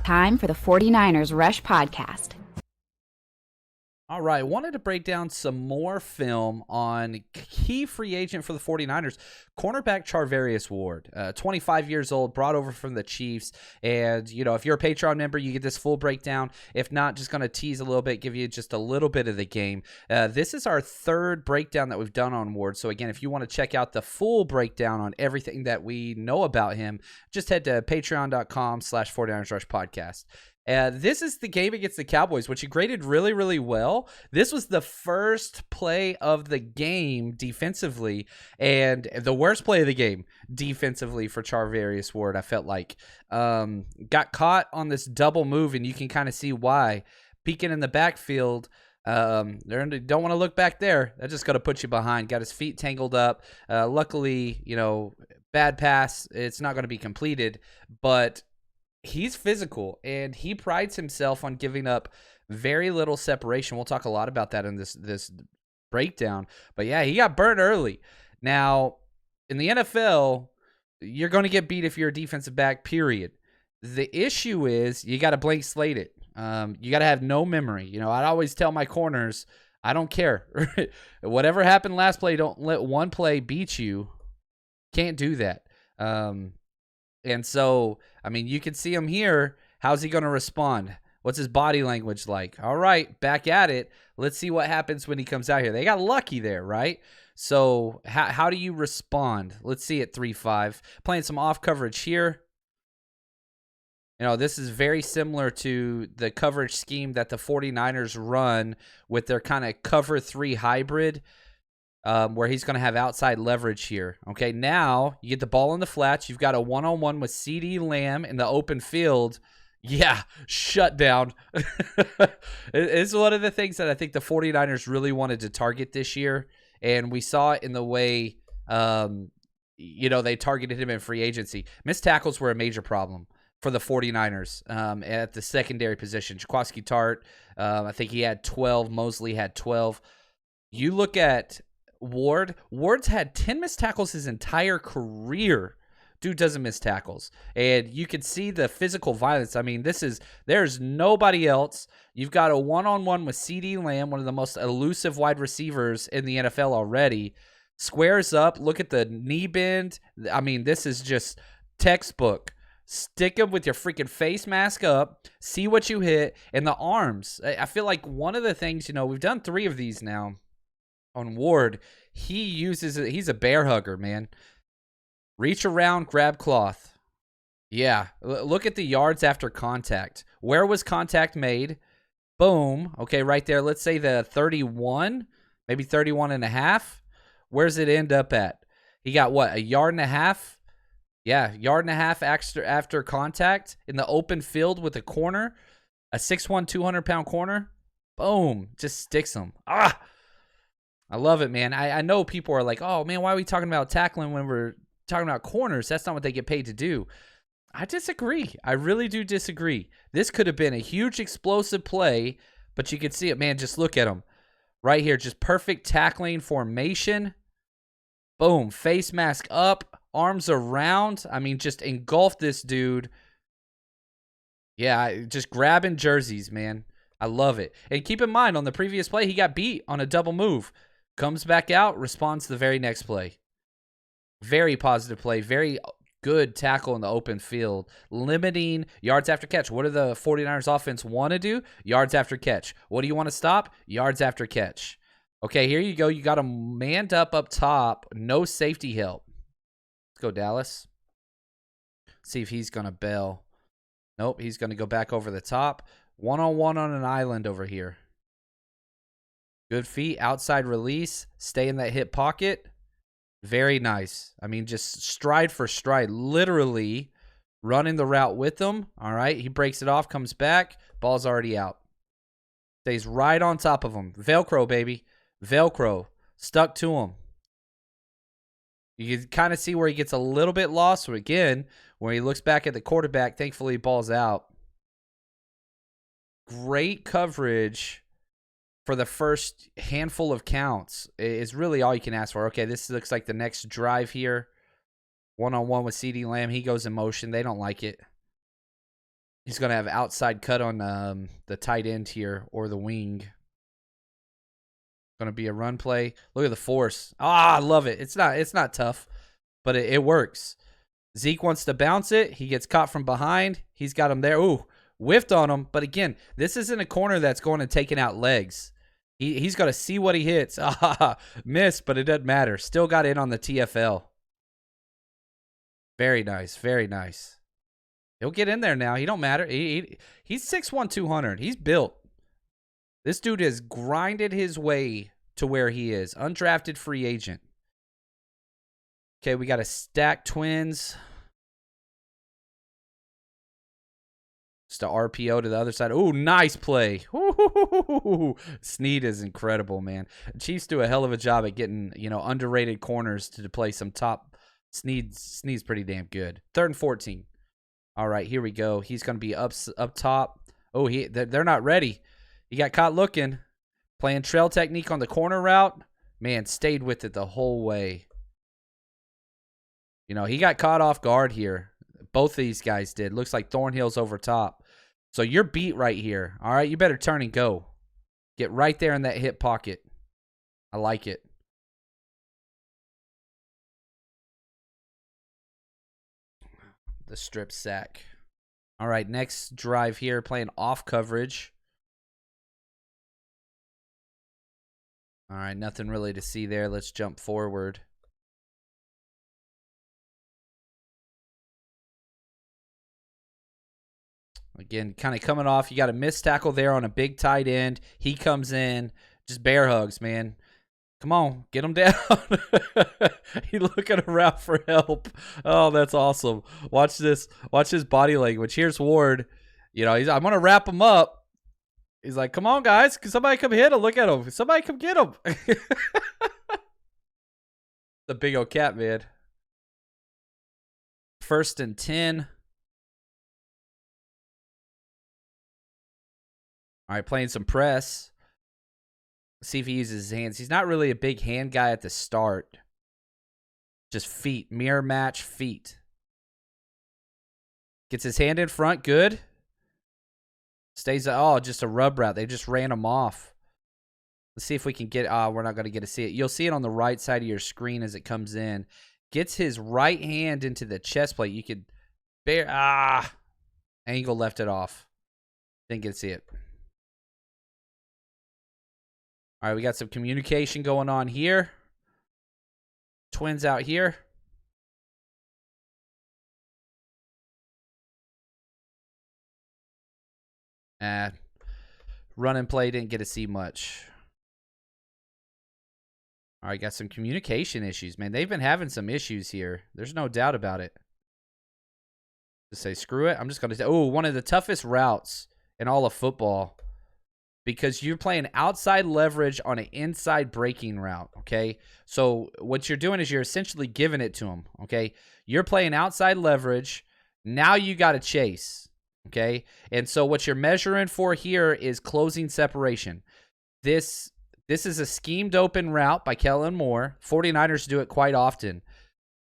Time for the 49ers Rush Podcast. All right, wanted to break down some more film on key free agent for the 49ers, cornerback Charvarius Ward, 25 years old, brought over from the Chiefs. And, you know, if you're a Patreon member, you get this full breakdown. If not, just going to tease a little bit, give you just a little bit of the game. This is our third breakdown that we've done on Ward. So, again, if you want to check out the full breakdown on everything that we know about him, just head to patreon.com/49ers Rush Podcast. This is the game against the Cowboys, which he graded really, really well. This was the first play of the game defensively, and the worst play of the game defensively for Charvarius Ward, I felt like. Got caught on this double move, and you can kind of see why. Peeking in the backfield, they don't want to look back there. That's just going to put you behind. Got his feet tangled up. Luckily, you know, bad pass. It's not going to be completed, but he's physical, and he prides himself on giving up very little separation. We'll talk a lot about that in this breakdown. But, yeah, he got burned early. Now, in the NFL, you're going to get beat if you're a defensive back, period. The issue is you got to blank slate it. You got to have no memory. You know, I'd always tell my corners, I don't care. Whatever happened last play, don't let one play beat you. Can't do that. And so, I mean, you can see him here. How's he going to respond? What's his body language like? All right, back at it. Let's see what happens when he comes out here. They got lucky there, right? So how do you respond? Let's see at 3-5. Playing some off coverage here. You know, this is very similar to the coverage scheme that the 49ers run with their kind of cover 3 hybrid. Where he's going to have outside leverage here. Okay, now you get the ball in the flats. You've got a one-on-one with CeeDee Lamb in the open field. Yeah, shut down. It's one of the things that I think the 49ers really wanted to target this year, and we saw it in the way, you know, they targeted him in free agency. Missed tackles were a major problem for the 49ers at the secondary position. Jaquiski Tart, I think he had 12. Mosley had 12. You look at Ward's had 10 missed tackles his entire career. Dude doesn't miss tackles. And you can see the physical violence. I mean, there's nobody else. You've got a one-on-one with CeeDee Lamb, one of the most elusive wide receivers in the NFL already. Squares up. Look at the knee bend. I mean, this is just textbook. Stick him with your freaking face mask up. See what you hit. And the arms. I feel like one of the things, you know, we've done 3 of these now. On Ward, he's a bear hugger, man. Reach around, grab cloth. Yeah, look at the yards after contact. Where was contact made? Boom. Okay, right there. Let's say the 31, maybe 31 and a half. Where's it end up at? He got what, a yard and a half? Yeah, yard and a half after contact in the open field with a corner, a 6'1", 200-pound corner. Boom, just sticks him. I love it, man. I know people are like, oh, man, why are we talking about tackling when we're talking about corners? That's not what they get paid to do. I disagree. I really do disagree. This could have been a huge explosive play, but you can see it, man. Just look at him right here. Just perfect tackling formation. Boom. Face mask up. Arms around. I mean, just engulf this dude. Yeah, just grabbing jerseys, man. I love it. And keep in mind, on the previous play, he got beat on a double move. Comes back out, responds to the very next play. Very positive play. Very good tackle in the open field. Limiting yards after catch. What do the 49ers offense want to do? Yards after catch. What do you want to stop? Yards after catch. Okay, here you go. You got him manned up top. No safety help. Let's go, Dallas. See if he's going to bail. Nope, he's going to go back over the top. One-on-one on an island over here. Good feet, outside release, stay in that hip pocket. Very nice. I mean, just stride for stride, literally running the route with them. All right, he breaks it off, comes back, ball's already out. Stays right on top of him. Velcro, baby. Velcro. Stuck to him. You can kind of see where he gets a little bit lost. So again, when he looks back at the quarterback, thankfully, ball's out. Great coverage for the first handful of counts is really all you can ask for. Okay, this looks like the next drive here. One-on-one with CeeDee Lamb. He goes in motion. They don't like it. He's going to have outside cut on the tight end here or the wing. Going to be a run play. Look at the force. I love it. It's not tough, but it works. Zeke wants to bounce it. He gets caught from behind. He's got him there. Ooh, whiffed on him. But again, this isn't a corner that's going and taking out legs. He's got to see what he hits. Missed, but it doesn't matter. Still got in on the TFL. Very nice. Very nice. He'll get in there now. He don't matter. He's 6'1", 200. He's built. This dude has grinded his way to where he is. Undrafted free agent. Okay, we got a stack Twins. Just a RPO to the other side. Ooh, nice play. Ooh, Snead is incredible, man. Chiefs do a hell of a job at getting, underrated corners to play some top. Snead's pretty damn good. 3rd and 14. All right, here we go. He's going to be up top. Oh, they're not ready. He got caught looking. Playing trail technique on the corner route. Man, stayed with it the whole way. He got caught off guard here. Both of these guys did. Looks like Thornhill's over top. So you're beat right here. All right, you better turn and go. Get right there in that hip pocket. I like it. The strip sack. All right, next drive here, playing off coverage. All right, nothing really to see there. Let's jump forward. Again, kind of coming off. You got a missed tackle there on a big tight end. He comes in. Just bear hugs, man. Come on, get him down. He's looking around for help. Oh, that's awesome. Watch this. Watch his body language. Here's Ward. I'm going to wrap him up. He's like, come on, guys. Can somebody come hit him? Look at him. Somebody come get him. The big old cat, man. 1st and 10. All right, playing some press. Let's see if he uses his hands. He's not really a big hand guy at the start. Just feet. Mirror match feet. Gets his hand in front. Good. Stays. Oh, just a rub route. They just ran him off. Let's see if we can get. We're not going to get to see it. You'll see it on the right side of your screen as it comes in. Gets his right hand into the chest plate. You could Angle left it off. Didn't get to see it. All right, we got some communication going on here. Twins out here. Run and play, didn't get to see much. All right, got some communication issues, man. They've been having some issues here. There's no doubt about it. Just say, screw it. I'm just going to say, one of the toughest routes in all of football, because you're playing outside leverage on an inside breaking route, okay? So what you're doing is you're essentially giving it to them, okay? You're playing outside leverage. Now you got to chase, okay? And so what you're measuring for here is closing separation. This is a schemed open route by Kellen Moore. 49ers do it quite often.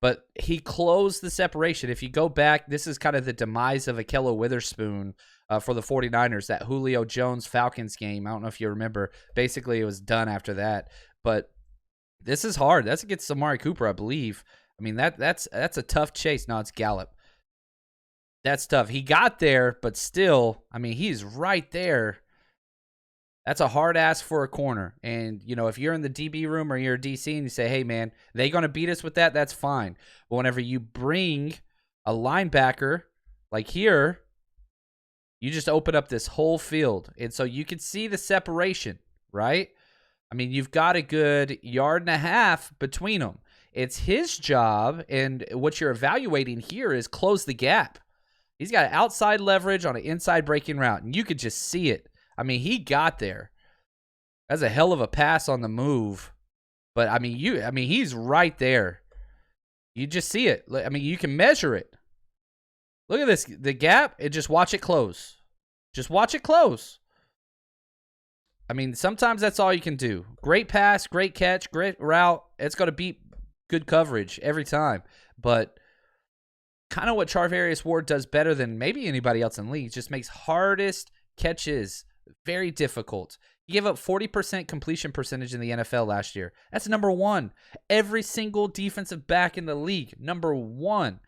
But he closed the separation. If you go back, this is kind of the demise of Ahkello Witherspoon for the 49ers, that Julio Jones-Falcons game. I don't know if you remember. Basically, it was done after that. But this is hard. That's against Amari Cooper, I believe. I mean, that's a tough chase. No, it's Gallup. That's tough. He got there, but still, I mean, he's right there. That's a hard ask for a corner. And, if you're in the DB room or you're a DC and you say, hey, man, they going to beat us with that, that's fine. But whenever you bring a linebacker like here, you just open up this whole field. And so you can see the separation, right? I mean, you've got a good yard and a half between them. It's his job, and what you're evaluating here is close the gap. He's got outside leverage on an inside breaking route, and you could just see it. I mean, he got there. That's a hell of a pass on the move. But I mean, he's right there. You just see it. I mean, you can measure it. Look at this. The gap, just watch it close. Just watch it close. I mean, sometimes that's all you can do. Great pass, great catch, great route. It's going to beat good coverage every time. But kind of what Charvarius Ward does better than maybe anybody else in the league. Just makes hardest catches very difficult. He gave up 40% completion percentage in the NFL last year. That's number one. Every single defensive back in the league, number one.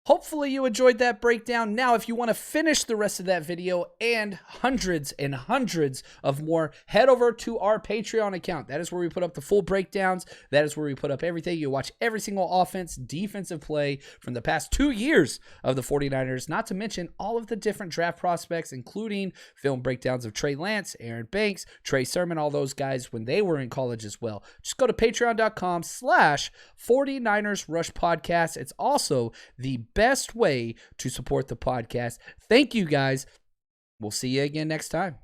Hopefully you enjoyed that breakdown. Now, if you want to finish the rest of that video and hundreds and hundreds of more, head over to our Patreon account. That is where we put up the full breakdowns. That is where we put up everything. You watch every single offense, defensive play from the past 2 years of the 49ers, not to mention all of the different draft prospects, including film breakdowns of Trey Lance, Aaron Banks, Trey Sermon, all those guys when they were in college as well. Just go to patreon.com/49ers Rush Podcast. It's also the best way to support the podcast. Thank you guys. We'll see you again next time.